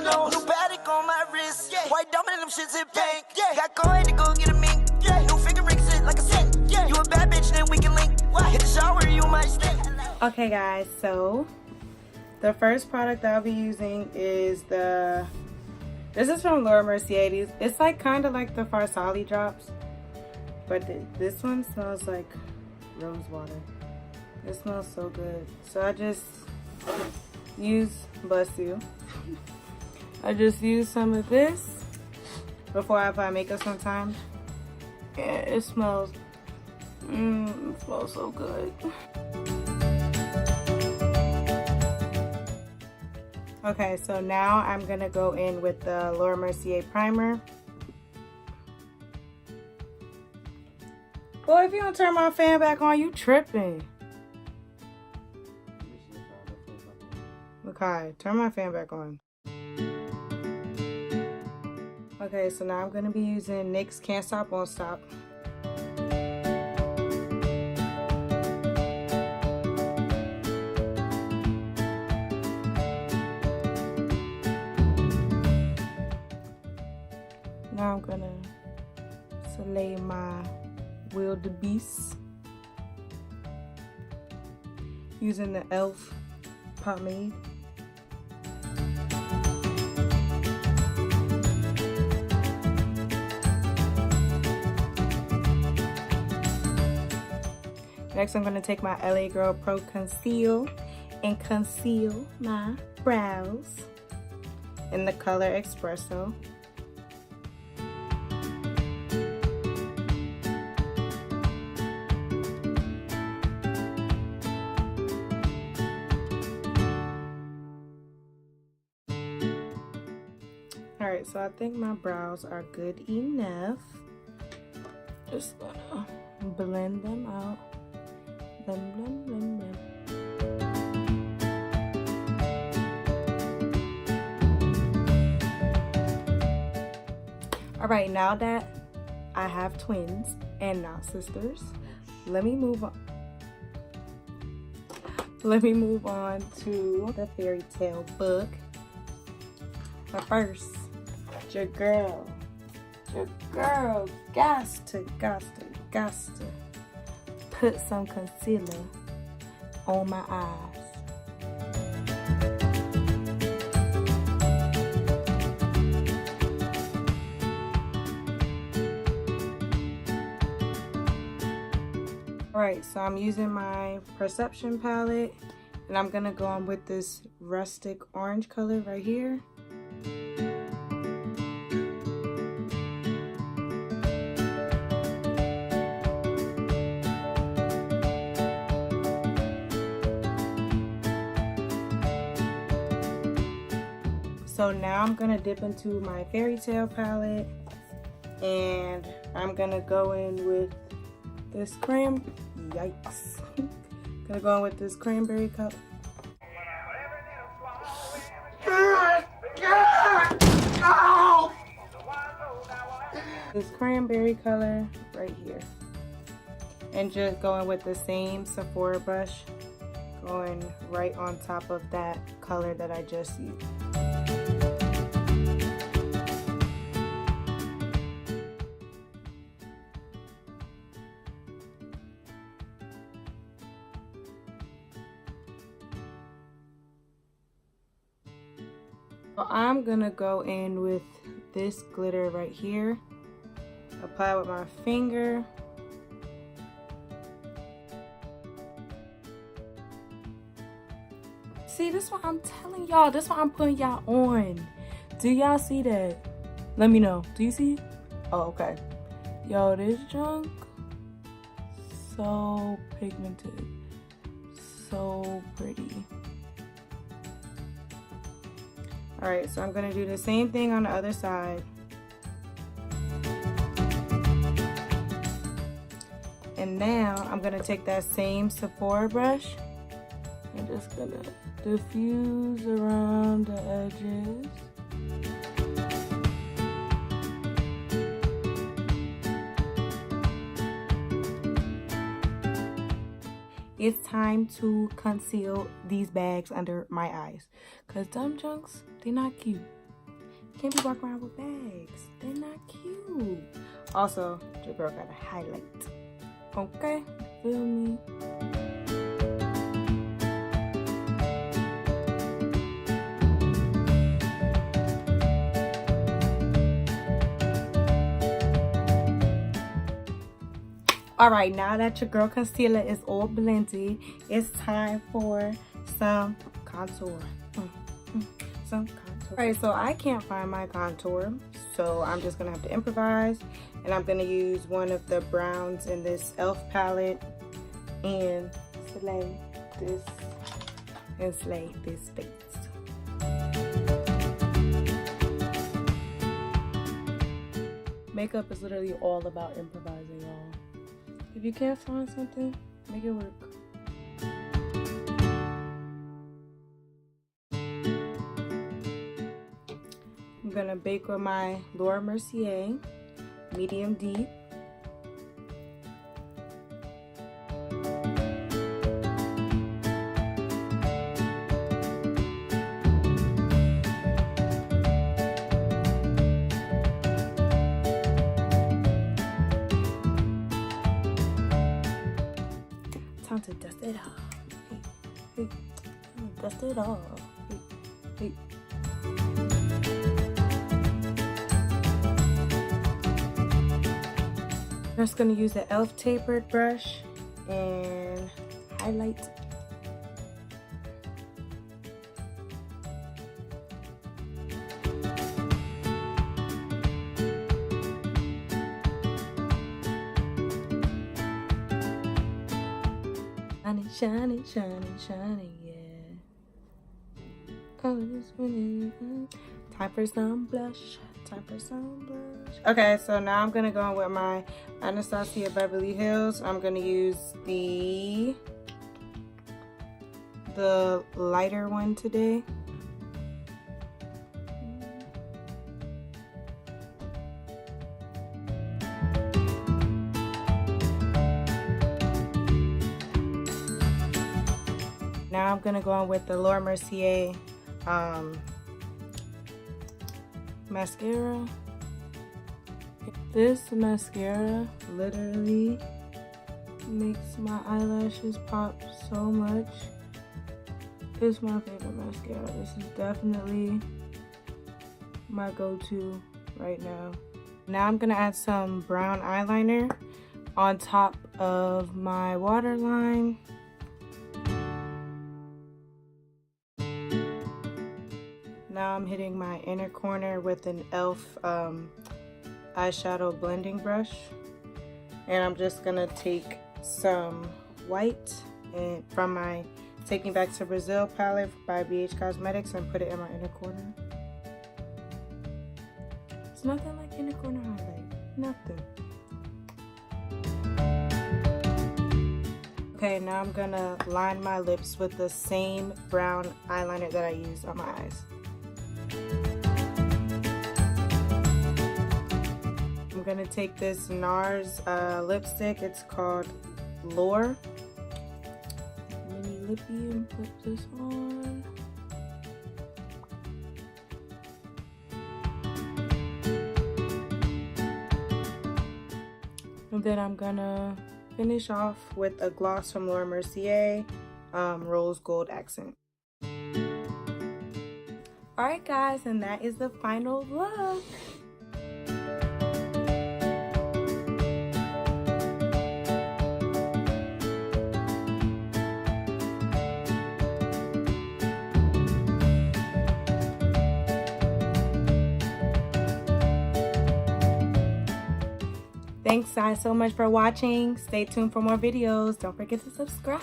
know. New Patek on my wrist, yeah. White diamond and them shits in pink, yeah. Got coin to go get a mink, yeah. New finger ring shit like a cent, yeah. You a bad bitch, then we can link. Hit the shower, you might stink. Okay guys, so the first product I'll be using is this is from Laura Mercier. It's like kind of like the Farsali drops, but this one smells like rose water. It smells so good. So I just bless you. I just use some of this before I apply makeup sometimes. And it smells so good. Okay, so now I'm gonna go in with the Laura Mercier primer. Boy, if you don't turn my fan back on, you tripping. Okay, turn my fan back on. Okay, so now I'm gonna be using NYX Can't Stop Won't Stop. Now I'm gonna select my Wildebeest using the e.l.f. pomade. Next, I'm gonna take my LA Girl Pro Conceal and conceal my brows in the color Espresso. Alright, so I think my brows are good enough. Just gonna blend them out. Blend, blend, blend, blend. Alright, now that I have twins and now sisters, let me move on. Let me move on to the fairy tale book. But first, your girl got to put some concealer on my eyes. Alright, so I'm using my Perception palette and I'm gonna go on with this rustic orange color right here. So now I'm gonna dip into my fairy tale palette and I'm gonna go in with this gonna go in with this cranberry color. This cranberry color right here. And just going with the same Sephora brush, going right on top of that color that I just used. So I'm gonna go in with this glitter right here, apply with my finger. See, this is what I'm telling y'all. This is what I'm putting y'all on. Do y'all see that? Let me know. Do you see? Oh, okay. Yo, this junk, so pigmented, so pretty. Alright, so I'm going to do the same thing on the other side. And now I'm going to take that same Sephora brush and just going to diffuse around the edges. It's time to conceal these bags under my eyes, because dumb junks, they're not cute. can't be walking around with bags. They're not cute. Also, your girl got a highlight. Okay, feel me? All right, now that your girl concealer is all blended, it's time for some contour. Some contour. All right, so I can't find my contour, so I'm just gonna have to improvise, and I'm gonna use one of the browns in this e.l.f. palette and slay this face. Makeup is literally all about improvising, y'all. If you can't find something, make it work. I'm gonna bake with my Laura Mercier medium deep. Time to dust it off. Hey, dust it off. Hey. I'm just gonna use the e.l.f. tapered brush and highlight. Shining, shining, shining, yeah. Oh, this one is time for some blush. Time for some blush. Okay, so now I'm gonna go in with my Anastasia Beverly Hills. I'm gonna use the lighter one today. Now I'm gonna go on with the Laura Mercier mascara. This mascara literally makes my eyelashes pop so much. It's my favorite mascara. This is definitely my go-to right now. Now I'm gonna add some brown eyeliner on top of my waterline. Now I'm hitting my inner corner with an e.l.f. Eyeshadow blending brush, and I'm just gonna take some white and from my Taking Back to Brazil palette by BH Cosmetics and put it in my inner corner. It's nothing like inner corner highlight, nothing. Okay, now I'm gonna line my lips with the same brown eyeliner that I used on my eyes. I'm gonna take this NARS lipstick. It's called Lure. Mini lippy and put this on. And then I'm gonna finish off with a gloss from Laura Mercier, Rose Gold Accent. Alright guys, and that is the final look. Thanks guys so much for watching. Stay tuned for more videos. Don't forget to subscribe.